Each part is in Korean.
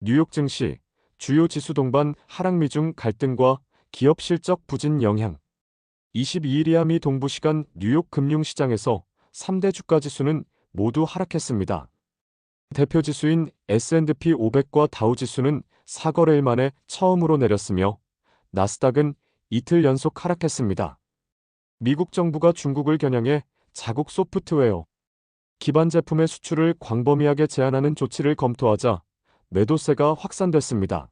뉴욕 증시, 주요 지수 동반 하락 미중 갈등과 기업 실적 부진 영향. 22일이야 미 동부시간 뉴욕 금융시장에서 3대 주가 지수는 모두 하락했습니다. 대표 지수인 S&P 500과 다우 지수는 4거래일 만에 처음으로 내렸으며 나스닥은 이틀 연속 하락했습니다. 미국 정부가 중국을 겨냥해 자국 소프트웨어 기반 제품의 수출을 광범위하게 제한하는 조치를 검토하자 매도세가 확산됐습니다.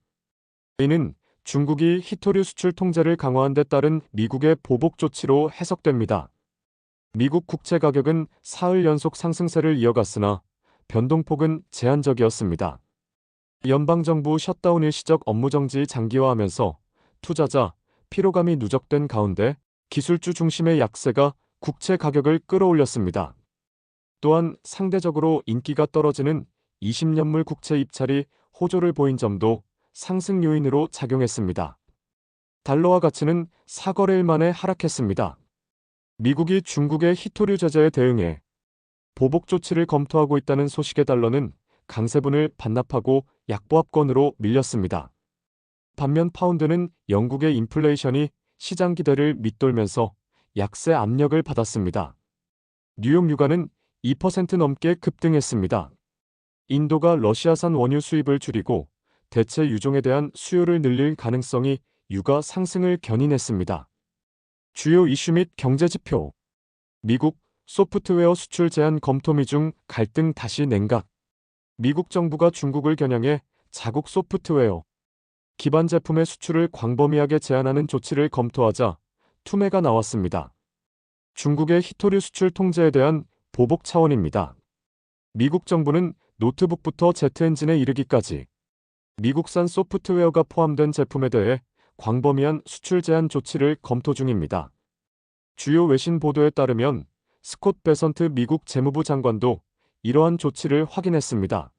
이는 중국이 히토류 수출 통제를 강화한 데 따른 미국의 보복 조치로 해석됩니다. 미국 국채 가격은 사흘 연속 상승세를 이어갔으나 변동폭은 제한적이었습니다. 연방정부 셧다운 일시적 업무정지 장기화하면서 투자자 피로감이 누적된 가운데 기술주 중심의 약세가 국채 가격을 끌어올렸습니다. 또한 상대적으로 인기가 떨어지는 20년물 국채 입찰이 호조를 보인 점도 상승 요인으로 작용했습니다. 달러화 가치는 4거래일 만에 하락했습니다. 미국이 중국의 히토류 제재에 대응해 보복 조치를 검토하고 있다는 소식에 달러는 강세분을 반납하고 약보합권으로 밀렸습니다. 반면 파운드는 영국의 인플레이션이 시장 기대를 밑돌면서 약세 압력을 받았습니다. 뉴욕 유가는 2% 넘게 급등했습니다. 인도가 러시아산 원유 수입을 줄이고 대체 유종에 대한 수요를 늘릴 가능성이 유가 상승을 견인했습니다. 주요 이슈 및 경제 지표. 미국 소프트웨어 수출 제한 검토 미중 갈등 다시 냉각. 미국 정부가 중국을 겨냥해 자국 소프트웨어 기반 제품의 수출을 광범위하게 제한하는 조치를 검토하자 투매가 나왔습니다. 중국의 히토류 수출 통제에 대한 보복 차원입니다. 미국 정부는 노트북부터 제트엔진에 이르기까지 미국산 소프트웨어가 포함된 제품에 대해 광범위한 수출 제한 조치를 검토 중입니다. 주요 외신 보도에 따르면 스콧 베선트 미국 재무부 장관도 이러한 조치를 확인했습니다.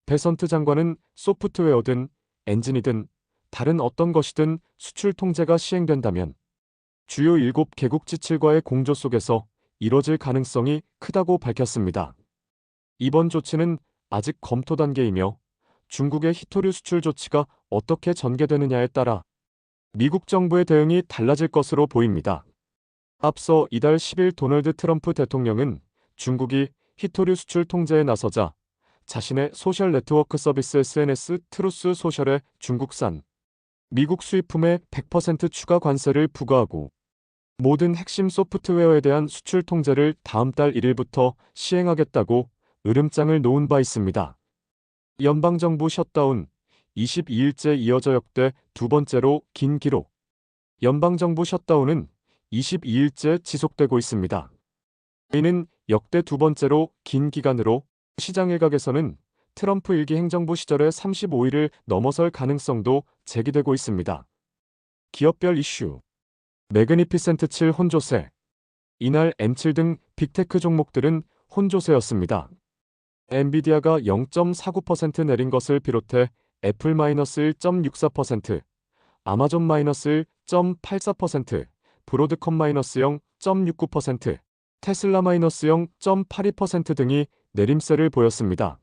베선트 장관은 소프트웨어든 엔진이든 다른 어떤 것이든 수출 통제가 시행된다면 주요 7개국 지칠과의 공조 속에서 이뤄질 가능성이 크다고 밝혔습니다. 이번 조치는 아직 검토 단계이며 중국의 히토류 수출 조치가 어떻게 전개되느냐에 따라 미국 정부의 대응이 달라질 것으로 보입니다. 앞서 이달 10일 도널드 트럼프 대통령은 중국이 히토류 수출 통제에 나서자 자신의 소셜 네트워크 서비스 SNS 트루스 소셜에 중국산 미국 수입품에 100% 추가 관세를 부과하고 모든 핵심 소프트웨어에 대한 수출 통제를 다음 달 1일부터 시행하겠다고 으름장을 놓은 바 있습니다. 연방정부 셧다운 22일째 이어져 역대 두 번째로 긴 기록. 연방정부 셧다운은 22일째 지속되고 있습니다. 이는 역대 두 번째로 긴 기간으로 시장 일각에서는 트럼프 1기 행정부 시절의 35일을 넘어설 가능성도 제기되고 있습니다. 기업별 이슈. 매그니피센트 7 혼조세. 이날 M7 등 빅테크 종목들은 혼조세였습니다. 엔비디아가 0.49% 내린 것을 비롯해 애플 -1.64%, 아마존 -1.84%, 브로드컴 -0.69%, 테슬라 -0.82% 등이 내림세를 보였습니다.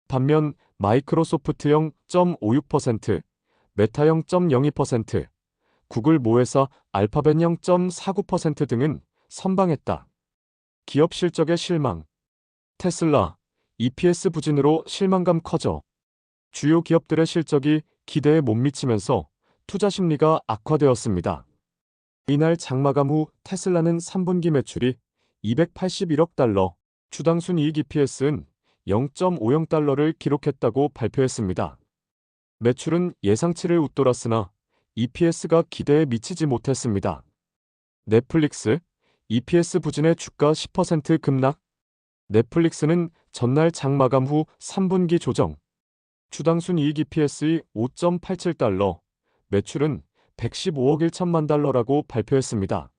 반면 마이크로소프트 0.56%, 메타 0.02%, 구글 모회사 알파벳 0.49% 등은 선방했다. 기업 실적의 실망. 테슬라, EPS 부진으로 실망감 커져 주요 기업들의 실적이 기대에 못 미치면서 투자 심리가 악화되었습니다. 이날 장마감 후 테슬라는 3분기 매출이 281억 달러, 주당 순이익 EPS는 0.50달러를 기록했다고 발표했습니다. 매출은 예상치를 웃돌았으나 EPS가 기대에 미치지 못했습니다. 넷플릭스, EPS 부진의 주가 10% 급락. 넷플릭스는 전날 장마감 후 3분기 조정. 주당 순이익 EPS의 5.87달러, 매출은 115억 1천만 달러라고 발표했습니다.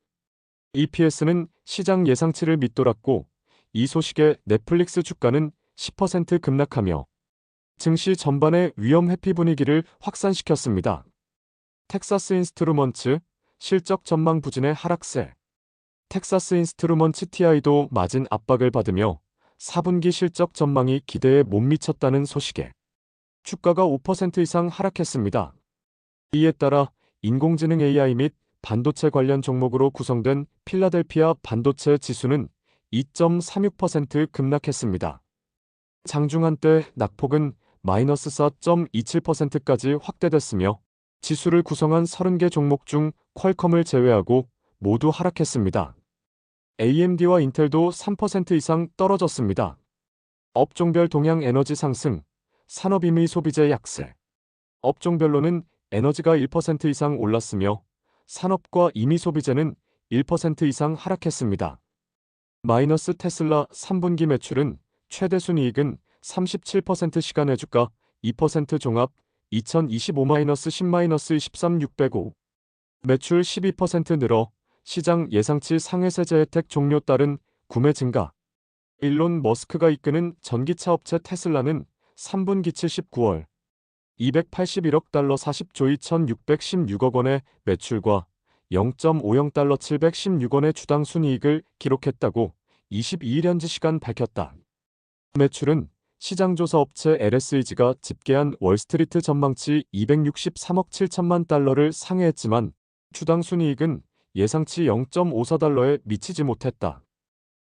EPS는 시장 예상치를 밑돌았고 이 소식에 넷플릭스 주가는 10% 급락하며 증시 전반의 위험 회피 분위기를 확산시켰습니다. 텍사스 인스트루먼츠 실적 전망 부진의 하락세. 텍사스 인스트루먼츠 TI도 마진 압박을 받으며 4분기 실적 전망이 기대에 못 미쳤다는 소식에 주가가 5% 이상 하락했습니다. 이에 따라 인공지능 AI 및 반도체 관련 종목으로 구성된 필라델피아 반도체 지수는 2.36% 급락했습니다. 장중 한때 낙폭은 마이너스 4.27%까지 확대됐으며 지수를 구성한 30개 종목 중 퀄컴을 제외하고 모두 하락했습니다. AMD와 인텔도 3% 이상 떨어졌습니다. 업종별 동향 에너지 상승, 산업임의 소비재 약세. 업종별로는 에너지가 1% 이상 올랐으며 산업과 임의 소비재는 1% 이상 하락했습니다. 마이너스 테슬라 3분기 매출은 최대 순이익은 37% 시간의 주가 2% 종합 2025-10-13-605 매출 12% 늘어 시장 예상치 상회세제 혜택 종료 따른 구매 증가. 일론 머스크가 이끄는 전기차 업체 테슬라는 3분기 79월 281억 달러 40조 2616억 원의 매출과 0.50달러 716원의 주당 순이익을 기록했다고 22일 현지 시간 밝혔다. 매출은 시장조사 업체 LSEG가 집계한 월스트리트 전망치 263억 7천만 달러를 상회했지만 주당 순이익은 예상치 0.54달러에 미치지 못했다.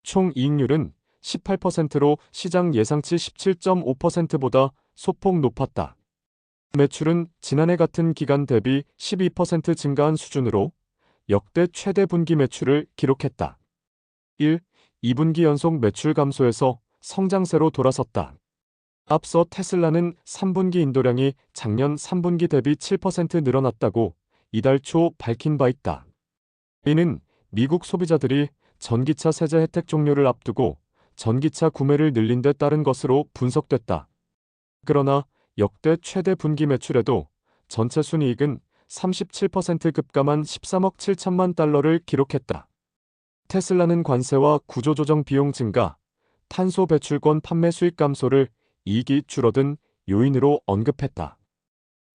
총 이익률은 18%로 시장 예상치 17.5%보다 소폭 높았다. 매출은 지난해 같은 기간 대비 12% 증가한 수준으로 역대 최대 분기 매출을 기록했다. 1. 2분기 연속 매출 감소에서 성장세로 돌아섰다. 앞서 테슬라는 3분기 인도량이 작년 3분기 대비 7% 늘어났다고 이달 초 밝힌 바 있다. 이는 미국 소비자들이 전기차 세제 혜택 종료를 앞두고 전기차 구매를 늘린 데 따른 것으로 분석됐다. 그러나 역대 최대 분기 매출에도 전체 순이익은 37% 급감한 13억 7천만 달러를 기록했다. 테슬라는 관세와 구조조정 비용 증가, 탄소 배출권 판매 수익 감소를 이익이 줄어든 요인으로 언급했다.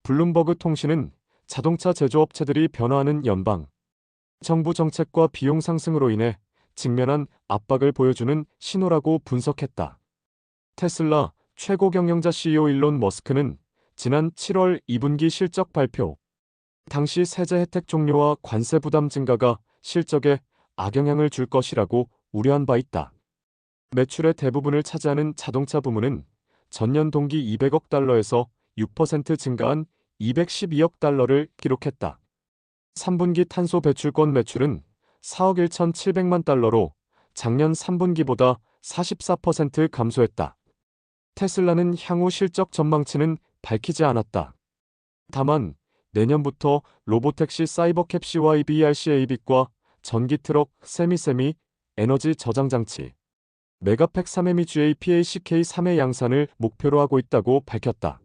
블룸버그 통신은 자동차 제조업체들이 변화하는 연방, 정부 정책과 비용 상승으로 인해 직면한 압박을 보여주는 신호라고 분석했다. 테슬라 최고 경영자 CEO 일론 머스크는 지난 7월 2분기 실적 발표, 당시 세제 혜택 종료와 관세 부담 증가가 실적에 악영향을 줄 것이라고 우려한 바 있다. 매출의 대부분을 차지하는 자동차 부문은 전년 동기 200억 달러에서 6% 증가한 212억 달러를 기록했다. 3분기 탄소 배출권 매출은 4억 1,700만 달러로 작년 3분기보다 44% 감소했다. 테슬라는 향후 실적 전망치는 밝히지 않았다. 다만 내년부터 로보택시 사이버캡 CYBRCA빅과 전기트럭 세미세미 에너지 저장장치 메가팩 3M이 GAPACK 3의 양산을 목표로 하고 있다고 밝혔다.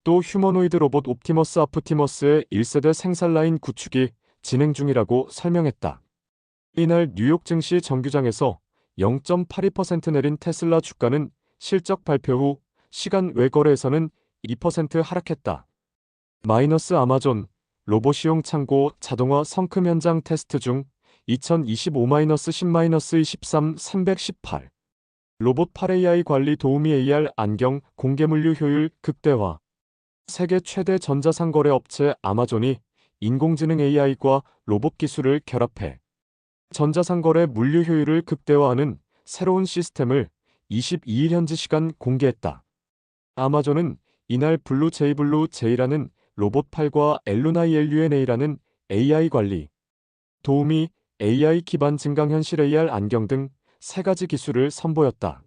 또 휴머노이드 로봇 옵티머스 아프티머스의 1세대 생산 라인 구축이 진행 중이라고 설명했다. 이날 뉴욕 증시 정규장에서 0.82% 내린 테슬라 주가는 실적 발표 후 시간 외 거래에서는 2% 하락했다. 마이너스 아마존 로봇이용 창고 자동화 성큼 현장 테스트 중 2025-10-23 318 로봇 8AI 관리 도우미 AR 안경 공개물류 효율 극대화. 세계 최대 전자상거래 업체 아마존이 인공지능 AI과 로봇 기술을 결합해 전자상거래 물류 효율을 극대화하는 새로운 시스템을 22일 현지 시간 공개했다. 아마존은 이날 블루 제이라는 로봇 8과 LUNA라는 AI 관리, 도우미, AI 기반 증강현실 AR 안경 등 3가지 기술을 선보였다.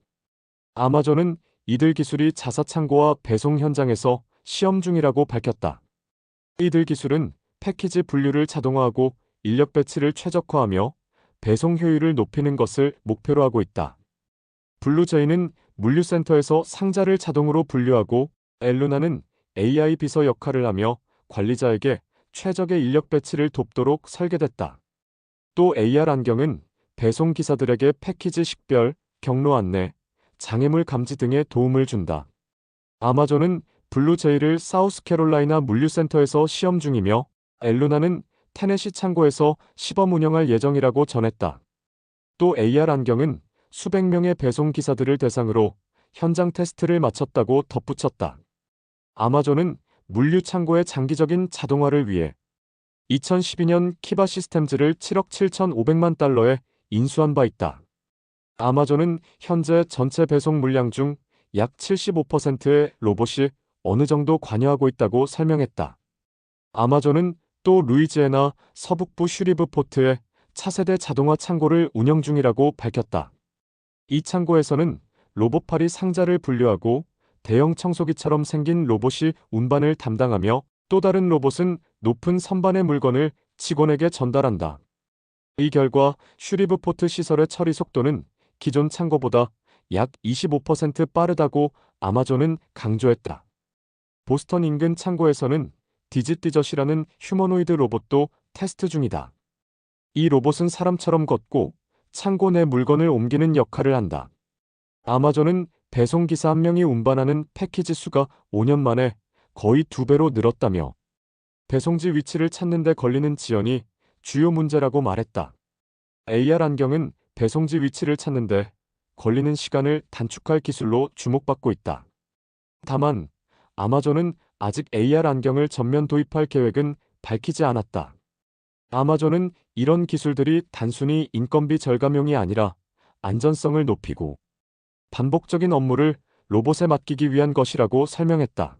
아마존은 이들 기술이 자사 창고와 배송 현장에서 시험 중이라고 밝혔다. 이들 기술은 패키지 분류를 자동화하고 인력 배치를 최적화하며 배송 효율을 높이는 것을 목표로 하고 있다. 블루제이는 물류센터에서 상자를 자동으로 분류하고 엘루나는 AI 비서 역할을 하며 관리자에게 최적의 인력 배치를 돕도록 설계됐다. 또 AR 안경은 배송 기사들에게 패키지 식별, 경로 안내, 장애물 감지 등의 도움을 준다. 아마존은 블루제이를 사우스캐롤라이나 물류센터에서 시험 중이며 엘루나는 테네시 창고에서 시범 운영할 예정이라고 전했다. 또 AR 안경은 수백 명의 배송 기사들을 대상으로 현장 테스트를 마쳤다고 덧붙였다. 아마존은 물류 창고의 장기적인 자동화를 위해 2012년 키바 시스템즈를 7억 7,500만 달러에 인수한 바 있다. 아마존은 현재 전체 배송 물량 중 약 75%의 로봇이 어느 정도 관여하고 있다고 설명했다. 아마존은 또 루이지애나 서북부 슈리브포트에 차세대 자동화 창고를 운영 중이라고 밝혔다. 이 창고에서는 로봇팔이 상자를 분류하고 대형 청소기처럼 생긴 로봇이 운반을 담당하며 또 다른 로봇은 높은 선반의 물건을 직원에게 전달한다. 이 결과 슈리브포트 시설의 처리 속도는 기존 창고보다 약 25% 빠르다고 아마존은 강조했다. 보스턴 인근 창고에서는 디짓디젓이라는 휴머노이드 로봇도 테스트 중이다. 이 로봇은 사람처럼 걷고 창고 내 물건을 옮기는 역할을 한다. 아마존은 배송기사 한 명이 운반하는 패키지 수가 5년 만에 거의 2배로 늘었다며 배송지 위치를 찾는 데 걸리는 지연이 주요 문제라고 말했다. AR 안경은 배송지 위치를 찾는데 걸리는 시간을 단축할 기술로 주목받고 있다. 다만 아마존은 아직 AR 안경을 전면 도입할 계획은 밝히지 않았다. 아마존은 이런 기술들이 단순히 인건비 절감용이 아니라 안전성을 높이고 반복적인 업무를 로봇에 맡기기 위한 것이라고 설명했다.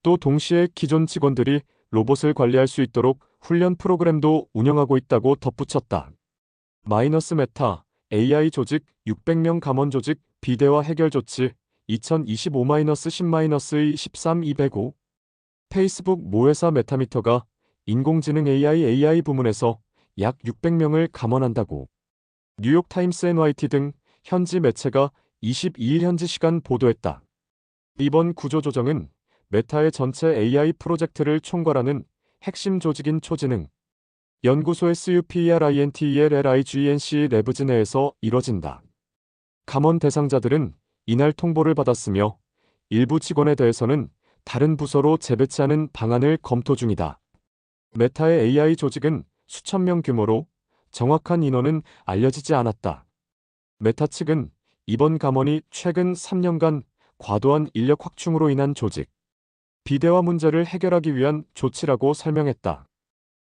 또 동시에 기존 직원들이 로봇을 관리할 수 있도록 훈련 프로그램도 운영하고 있다고 덧붙였다. 마이너스 메타 AI 조직 600명 감원 조직 비대화 해결 조치 2025-10-10-13-205 페이스북 모회사 메타미터가 인공지능 AI 부문에서 약 600명을 감원한다고 뉴욕타임스 NYT 등 현지 매체가 22일 현지 시간 보도했다. 이번 구조조정은 메타의 전체 AI 프로젝트를 총괄하는 핵심 조직인 초지능 연구소 SUPERINTELLIGNC 레브즈 내에서 이뤄진다. 감원 대상자들은 이날 통보를 받았으며 일부 직원에 대해서는 다른 부서로 재배치하는 방안을 검토 중이다. 메타의 AI 조직은 수천 명 규모로 정확한 인원은 알려지지 않았다. 메타 측은 이번 감원이 최근 3년간 과도한 인력 확충으로 인한 조직, 비대화 문제를 해결하기 위한 조치라고 설명했다.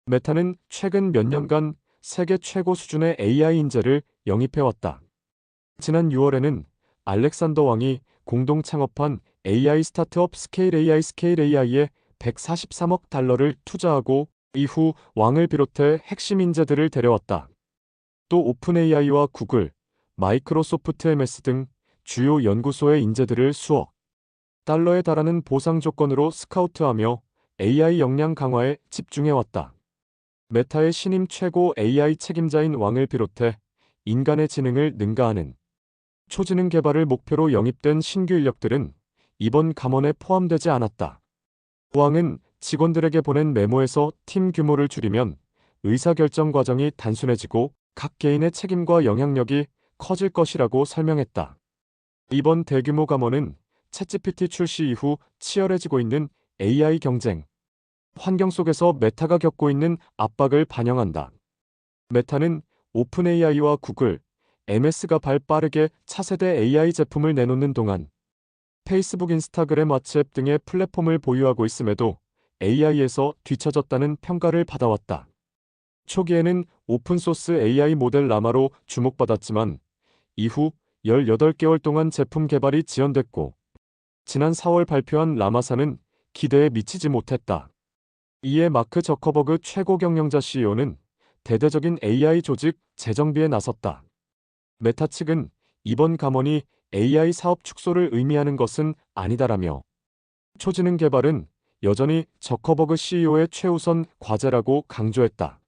메타는 최근 몇 년간 세계 최고 수준의 AI 인재를 영입해왔다. 지난 6월에는 알렉산더 왕이 공동 창업한 AI 스타트업 스케일 AI에 143억 달러를 투자하고 이후 왕을 비롯해 핵심 인재들을 데려왔다. 또 오픈 AI와 구글, 마이크로소프트 MS 등 주요 연구소의 인재들을 수억 달러에 달하는 보상 조건으로 스카우트하며 AI 역량 강화에 집중해왔다. 메타의 신임 최고 AI 책임자인 왕을 비롯해 인간의 지능을 능가하는 초지능 개발을 목표로 영입된 신규 인력들은 이번 감원에 포함되지 않았다. 왕은 직원들에게 보낸 메모에서 팀 규모를 줄이면 의사결정 과정이 단순해지고 각 개인의 책임과 영향력이 커질 것이라고 설명했다. 이번 대규모 감원은 챗GPT 출시 이후 치열해지고 있는 AI 경쟁 환경 속에서 메타가 겪고 있는 압박을 반영한다. 메타는 오픈 AI와 구글, MS가 빠르게 차세대 AI 제품을 내놓는 동안 페이스북, 인스타그램, 왓츠앱 등의 플랫폼을 보유하고 있음에도 AI에서 뒤처졌다는 평가를 받아왔다. 초기에는 오픈소스 AI 모델 라마로 주목받았지만 이후 18개월 동안 제품 개발이 지연됐고 지난 4월 발표한 라마사는 기대에 미치지 못했다. 이에 마크 저커버그 최고 경영자 CEO는 대대적인 AI 조직 재정비에 나섰다. 메타 측은 이번 감원이 AI 사업 축소를 의미하는 것은 아니다라며 초지능 개발은 여전히 저커버그 CEO의 최우선 과제라고 강조했다.